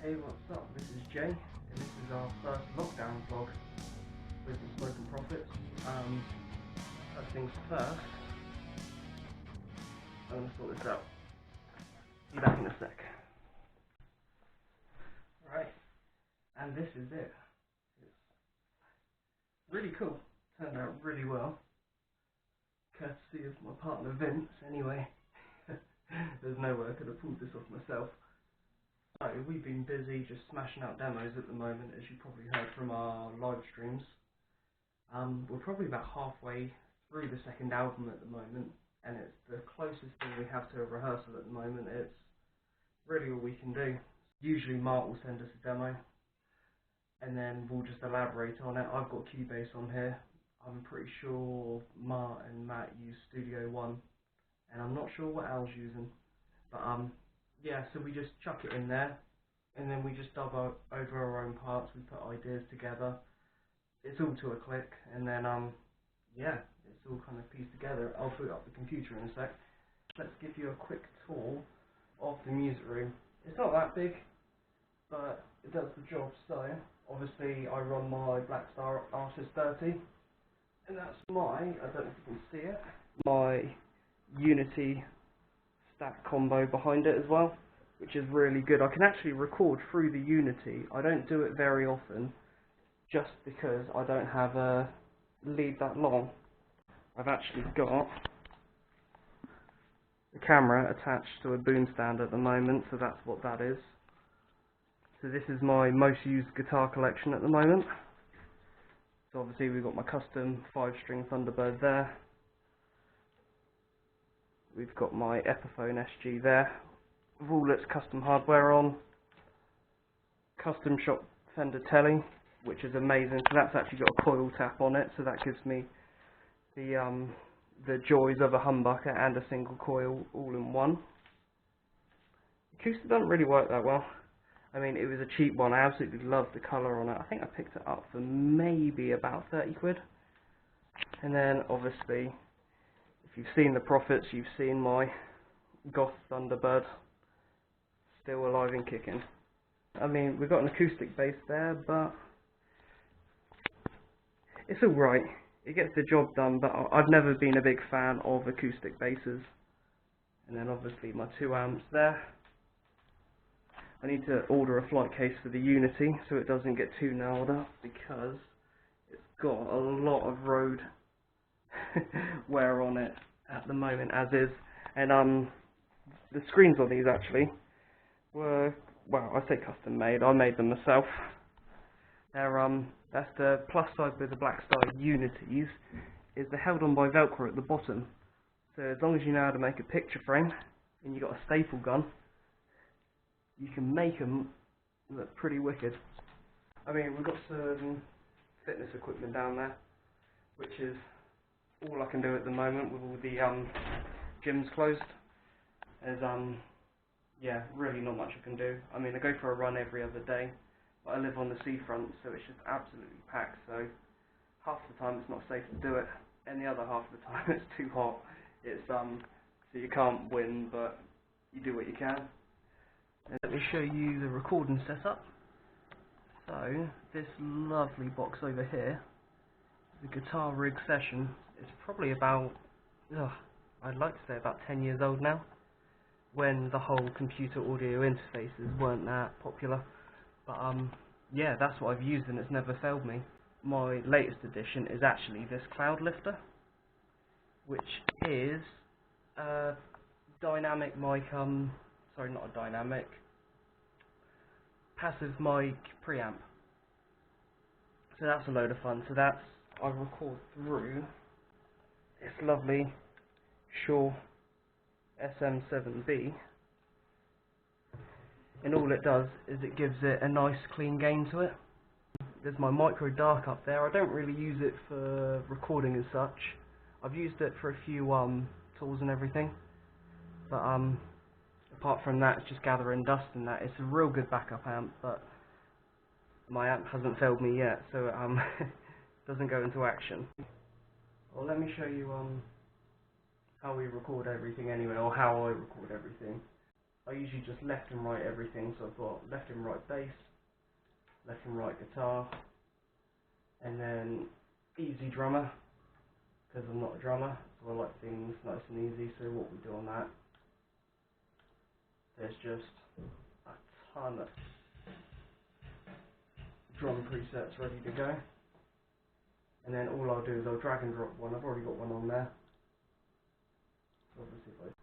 Hey, what's up? This is Jay, and this is our first lockdown vlog with the Smoke and Profits. First things first, I'm going to sort this out. Be back in a sec. Alright, and this is it. It's really cool, turned out really well. Courtesy of my partner Vince, anyway. There's no way I could have pulled this off myself. So, we've been busy just smashing out demos at the moment, as you probably heard from our live streams. We're probably about halfway through the second album at the moment, and it's the closest thing we have to a rehearsal at the moment. It's really all we can do. Usually Mark will send us a demo, and then we'll just elaborate on it. I've got Cubase on here. I'm pretty sure Mark and Matt use Studio One, and I'm not sure what Al's using. But yeah, so we just chuck it in there, and then we just dub over our own parts. We put ideas together. It's all to a click, and then yeah, it's all kind of pieced together. I'll put it up the computer in a sec. Let's give you a quick tour of the music room. It's not that big, but it does the job. So obviously I run my Blackstar Artist 30, and that's I don't know if you can see it, my Unity stack combo behind it as well, which is really good. I can actually record through the Unity. I don't do it very often, just because I don't have a lead that long. I've actually got the camera attached to a boom stand at the moment, so that's what that is. So this is my most used guitar collection at the moment. So obviously we've got my custom 5-string Thunderbird there. We've got my Epiphone SG there, with all its custom hardware on. Custom shop Fender Telly, which is amazing. So that's actually got a coil tap on it, so that gives me the joys of a humbucker and a single coil all in one. Acoustic doesn't really work that well. I mean, it was a cheap one. I absolutely loved the colour on it. I think I picked it up for maybe about 30 quid. And then obviously, if you've seen the Profits, you've seen my Goth Thunderbird, still alive and kicking. I mean, we've got an acoustic bass there, but it's alright. It gets the job done, but I've never been a big fan of acoustic basses. And then obviously my 2 amps there. I need to order a flight case for the Unity so it doesn't get too gnarled up, because it's got a lot of road wear on it at the moment as is. And the screens on these actually were, well, I say custom made, I made them myself. They're that's the plus side with the Blackstar Unities, is they're held on by Velcro at the bottom. So as long as you know how to make a picture frame and you got a staple gun, you can make them look pretty wicked. I mean, we've got some fitness equipment down there, which is all I can do at the moment with all the gyms closed. There's yeah, really not much I can do. I mean, I go for a run every other day, but I live on the seafront, so it's just absolutely packed. So half the time it's not safe to do it, and the other half of the time it's too hot. It's so you can't win, but you do what you can. And let me show you the recording setup. So this lovely box over here, the Guitar Rig Session, is probably about, I'd like to say about 10 years old now, when the whole computer audio interfaces weren't that popular. But yeah, that's what I've used and it's never failed me. My latest addition is actually this Cloud Lifter, which is a dynamic mic, sorry, not a dynamic, passive mic preamp. So that's a load of fun. So that's, I record through this lovely Shure SM7B, and all it does is it gives it a nice clean gain to it. There's my micro dark up there. I don't really use it for recording as such. I've used it for a few tools and everything, but apart from that, it's just gathering dust and that. It's a real good backup amp, but my amp hasn't failed me yet, so it doesn't go into action. Well, let me show you how we record everything anyway, or how I record everything. I usually just left and right everything, so I've got left and right bass, left and right guitar, and then easy drummer, because I'm not a drummer, so I like things nice and easy. So what we do on that, there's just a ton of drum presets ready to go, and then all I'll do is I'll drag and drop one. I've already got one on there, so obviously if nice.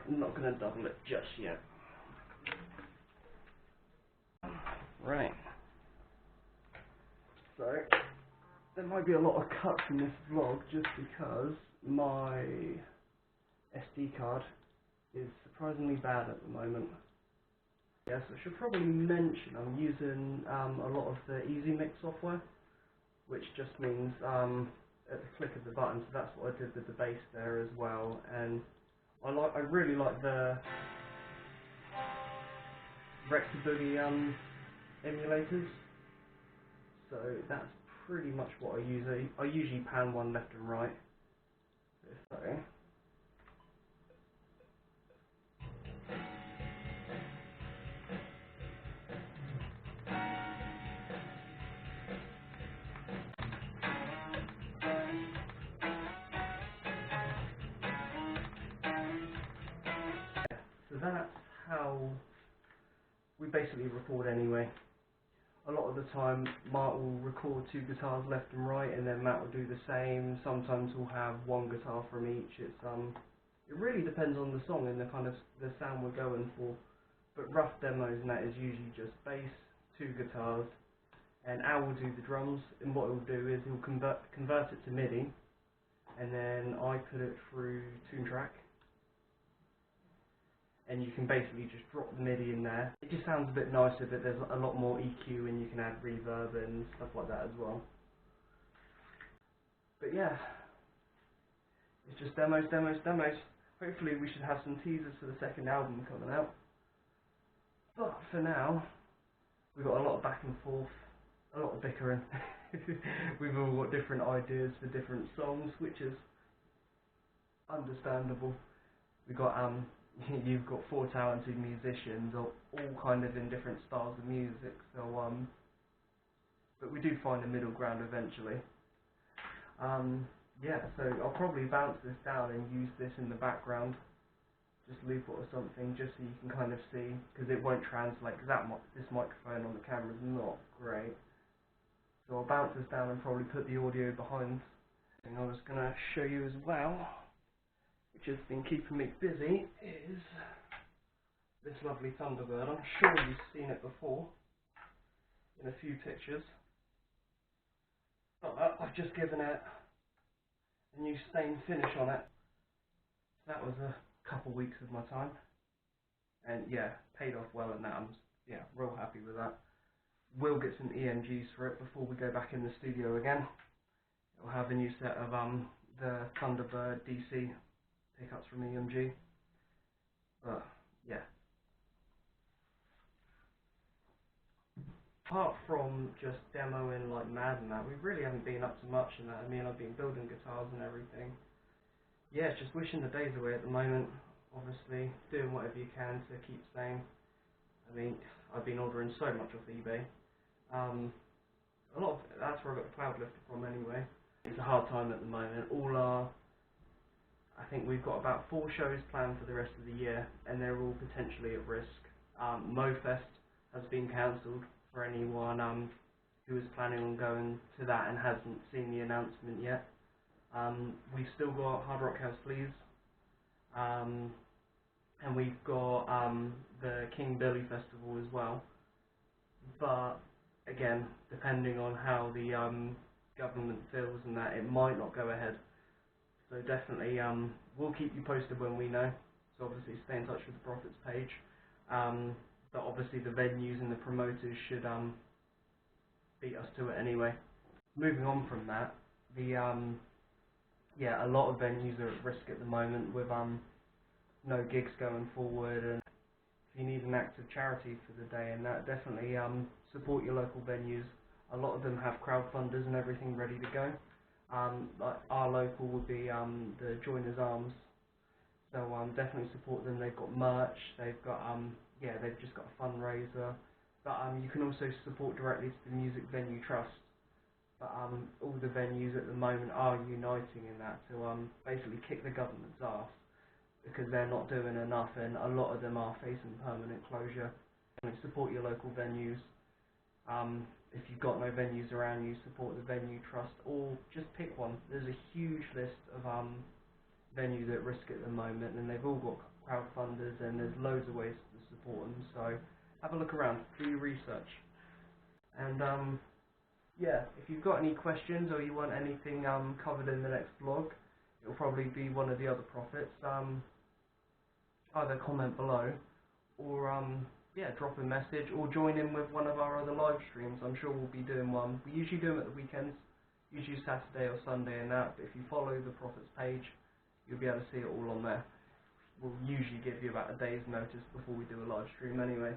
I'm not going to double it just yet. Right. So, there might be a lot of cuts in this vlog just because my SD card is surprisingly bad at the moment. Yes, I should probably mention I'm using a lot of the Easy Mix software, which just means at the click of the button, so that's what I did with the bass there as well. And I really like the recieve emulators, so that's pretty much what I use. I usually pan one left and right. So that's how we basically record anyway. A lot of the time Matt will record two guitars left and right, and then Matt will do the same. Sometimes we'll have one guitar from each. It really depends on the song and the kind of the sound we're going for. But rough demos and that is usually just bass, two guitars, and Al will do the drums, and what he'll do is he'll convert it to MIDI, and then I put it through TuneTrack. And you can basically just drop the MIDI in there. It just sounds a bit nicer, but there's a lot more EQ and you can add reverb and stuff like that as well. But yeah, it's just demos. Hopefully we should have some teasers for the second album coming out. But for now, we've got a lot of back and forth, a lot of bickering. We've all got different ideas for different songs, which is understandable. We've got you've got four talented musicians, all kind of in different styles of music, so but we do find a middle ground eventually. Yeah, so I'll probably bounce this down and use this in the background, just loop it or something, just so you can kind of see, because it won't translate, because this microphone on the camera is not great. So I'll bounce this down and probably put the audio behind. And I was going to show you as well, which has been keeping me busy, is this lovely Thunderbird. I'm sure you've seen it before in a few pictures, but I've just given it a new stain finish on it. That was a couple weeks of my time, and yeah, paid off well, and that I'm real happy with that. We'll get some EMGs for it before we go back in the studio again. We'll have a new set of the Thunderbird DC pickups from EMG, but yeah. Apart from just demoing like mad and that, we really haven't been up to much in that. I mean, I've been building guitars and everything. Yeah, it's just wishing the days away at the moment. Obviously, doing whatever you can to keep sane. I mean, I've been ordering so much off eBay. A lot of that's where I got the cloud lifter from anyway. It's a hard time at the moment. I think we've got about 4 shows planned for the rest of the year, and they're all potentially at risk. Mofest has been cancelled for anyone who is planning on going to that and hasn't seen the announcement yet. We've still got Hard Rock House Sleaze, and we've got the King Billy Festival as well. But again, depending on how the government feels and that, it might not go ahead. So definitely, we'll keep you posted when we know. So obviously stay in touch with the Profits page. But obviously the venues and the promoters should beat us to it anyway. Moving on from that, the yeah, a lot of venues are at risk at the moment with no gigs going forward, and if you need an act of charity for the day and that, definitely support your local venues. A lot of them have crowdfunders and everything ready to go. Like our local would be the Joiners Arms, so definitely support them. They've got merch, they've got yeah, they've just got a fundraiser, but you can also support directly to the Music Venue Trust. But all the venues at the moment are uniting in that to basically kick the government's arse, because they're not doing enough, and a lot of them are facing permanent closure. Support your local venues. If you've got no venues around you, support the venue trust, or just pick one. There's a huge list of venues at risk at the moment, and they've all got crowdfunders, and there's loads of ways to support them. So have a look around, do your research, and yeah, if you've got any questions or you want anything covered in the next vlog, it'll probably be one of the other prophets. Either comment below, or yeah, drop a message, or join in with one of our other live streams. I'm sure we'll be doing one. We usually do them at the weekends, usually Saturday or Sunday and that, but if you follow the Prophet's page, you'll be able to see it all on there. We'll usually give you about a day's notice before we do a live stream anyway.